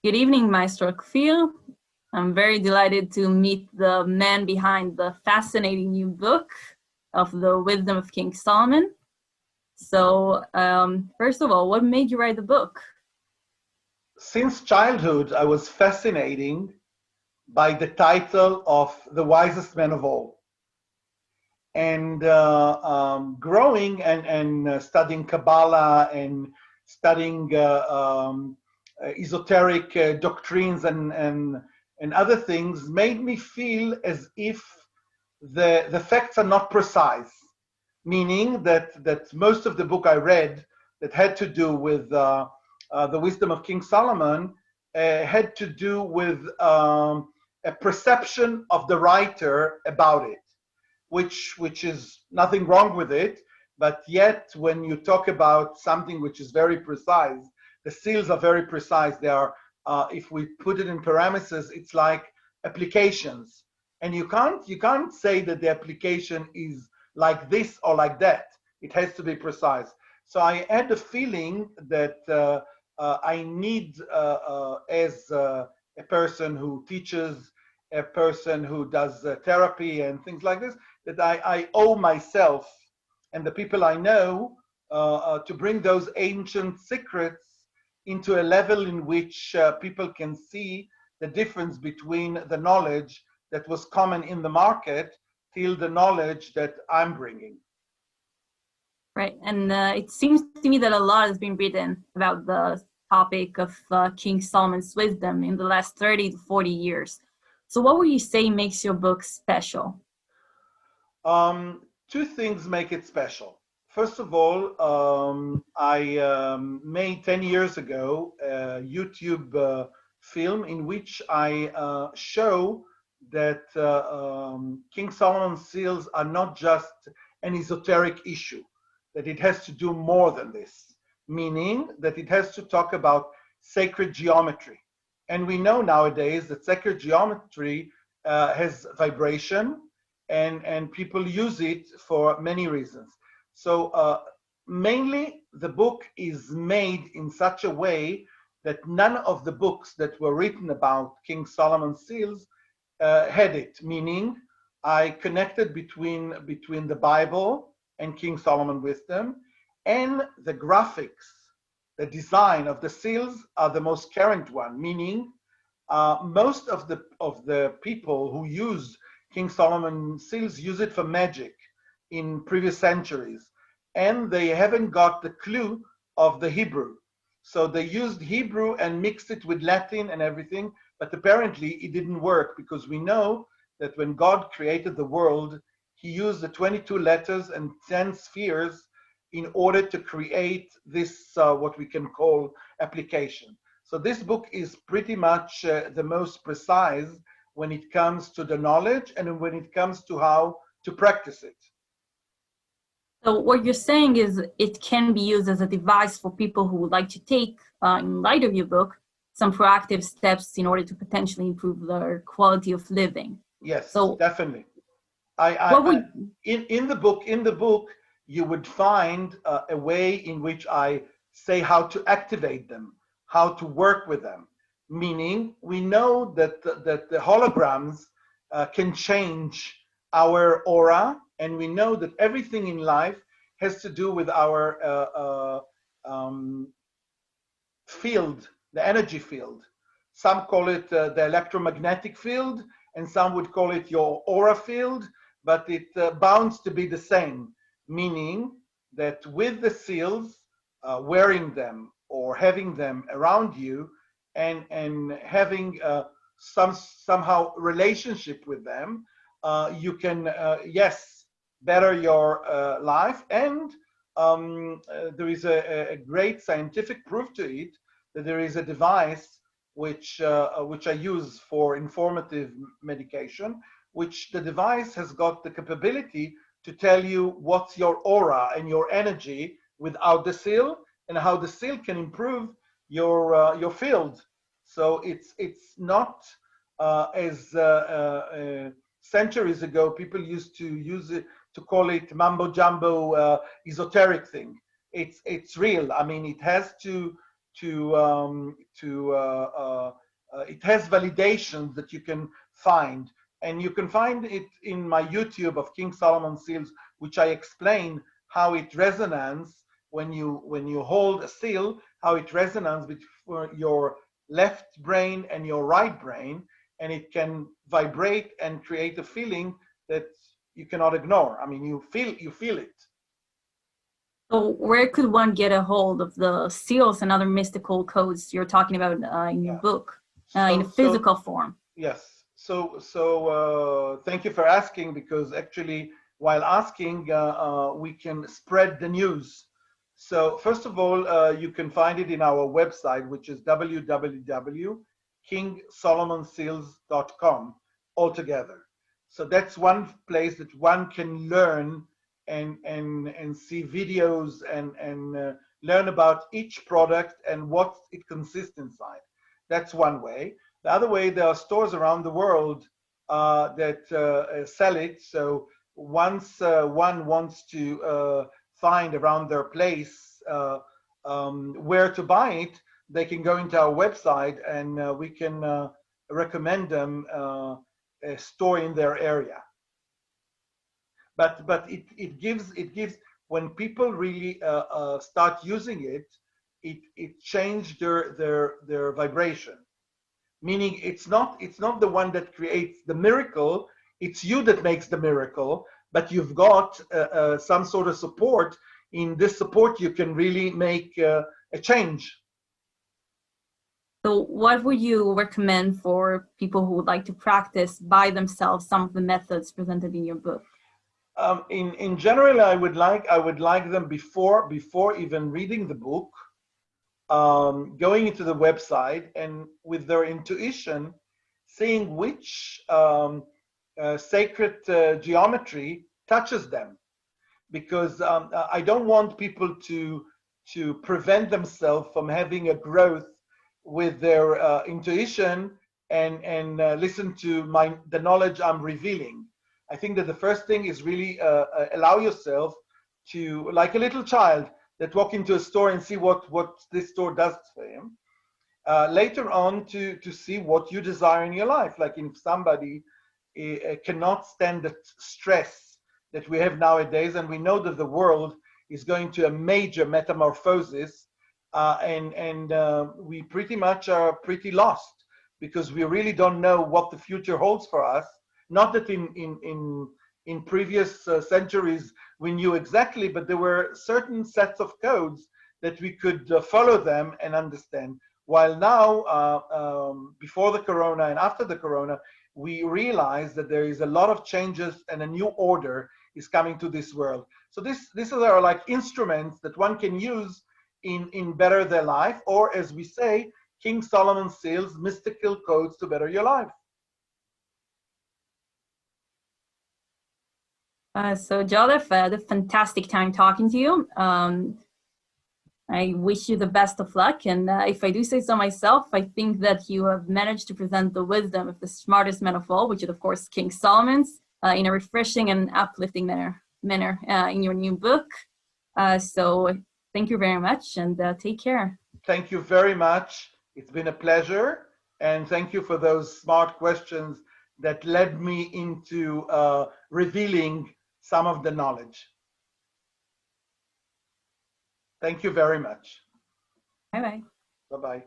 Good evening, Maestro Kfir. I'm very delighted to meet the man behind the fascinating new book of the Wisdom of King Solomon. So, first of all, what made you write the book? Since childhood, I was fascinated by the title of The Wisest Man of All. And growing and studying Kabbalah and studying esoteric doctrines and other things made me feel as if the facts are not precise, meaning that most of the book I read that had to do with the wisdom of King Solomon had to do with a perception of the writer about it, which is nothing wrong with it, but yet when you talk about something which is very precise, the seals are very precise. They are, if we put it in parameters, it's like applications, and you can't say that the application is like this or like that. It has to be precise. So I had the feeling that I need, as a person who teaches, a person who does therapy and things like this, that I owe myself and the people I know to bring those ancient secrets into a level in which people can see the difference between the knowledge that was common in the market till the knowledge that I'm bringing. Right, and it seems to me that a lot has been written about the topic of King Solomon's wisdom in the last 30 to 40 years. So, what would you say makes your book special? Two things make it special. First of all, I made 10 years ago a YouTube film in which I show that King Solomon's seals are not just an esoteric issue, that it has to do more than this, meaning that it has to talk about sacred geometry. And we know nowadays that sacred geometry has vibration, and people use it for many reasons. So mainly the book is made in such a way that none of the books that were written about King Solomon's seals had it, meaning I connected between the Bible and King Solomon wisdom, and the graphics, the design of the seals are the most current one, meaning most of the people who use King Solomon seals use it for magic in previous centuries, and they haven't got the clue of the Hebrew. So they used Hebrew and mixed it with Latin and everything, but apparently it didn't work, because we know that when God created the world, he used the 22 letters and 10 spheres in order to create this, what we can call application. So this book is pretty much the most precise when it comes to the knowledge and when it comes to how to practice it. So what you're saying is it can be used as a device for people who would like to take, in light of your book, some proactive steps in order to potentially improve their quality of living. Yes, So definitely. what I would in the book, you would find a way in which I say how to activate them, how to work with them. Meaning, we know that the holograms can change our aura, and we know that everything in life has to do with our field, the energy field. Some call it the electromagnetic field, and some would call it your aura field, but it bounds to be the same, meaning that with the seals, wearing them or having them around you, and having somehow relationship with them, you can, yes, better your life. And there is a great scientific proof to it, that there is a device which I use for informative medication, which the device has got the capability to tell you what's your aura and your energy without the seal, and how the seal can improve your field. So it's not as centuries ago people used to use it to call it mambo jumbo esoteric thing. It's real. I mean, it has it has validations that you can find, and you can find it in my YouTube of King Solomon seals, which I explain how it resonates when you hold a seal, how it resonates between your left brain and your right brain, and it can vibrate and create a feeling that you cannot ignore. I mean, you feel it. So where could one get a hold of the seals and other mystical codes you're talking about in your book, in a physical form? Yes. So thank you for asking, because actually, while asking, we can spread the news. So first of all, you can find it in our website, which is www.kingsolomonseals.com altogether. So that's one place that one can learn and see videos and learn about each product and what it consists inside. That's one way. The other way, there are stores around the world that sell it. So once one wants to find around their place where to buy it, they can go into our website, and we can recommend them a store in their area. But it gives when people really start using it, it changed their vibration. Meaning it's not the one that creates the miracle, it's you that makes the miracle, but you've got some sort of support. In this support, you can really make a change. So what would you recommend for people who would like to practice by themselves some of the methods presented in your book? In general, I would like them before even reading the book, going into the website and with their intuition, seeing which sacred geometry touches them, because I don't want people to prevent themselves from having a growth with their intuition and listen to the knowledge I'm revealing. I think that the first thing is really allow yourself to, like a little child that walk into a store and see what this store does for him. Later on, to see what you desire in your life. Like if somebody cannot stand the stress that we have nowadays, and we know that the world is going to a major metamorphosis, and we pretty much are pretty lost, because we really don't know what the future holds for us. Not that in previous centuries we knew exactly, but there were certain sets of codes that we could follow them and understand. While now, before the corona and after the corona, we realize that there is a lot of changes and a new order is coming to this world. So these are like instruments that one can use in better their life, or as we say, King Solomon seals, mystical codes to better your life. So Joseph, I had a fantastic time talking to you. I wish you the best of luck. And if I do say so myself, I think that you have managed to present the wisdom of the smartest man of all, which is, of course, King Solomon's, in a refreshing and uplifting manner in your new book. So thank you very much, and take care. Thank you very much. It's been a pleasure. And thank you for those smart questions that led me into revealing some of the knowledge. Thank you very much. Bye-bye. Bye-bye.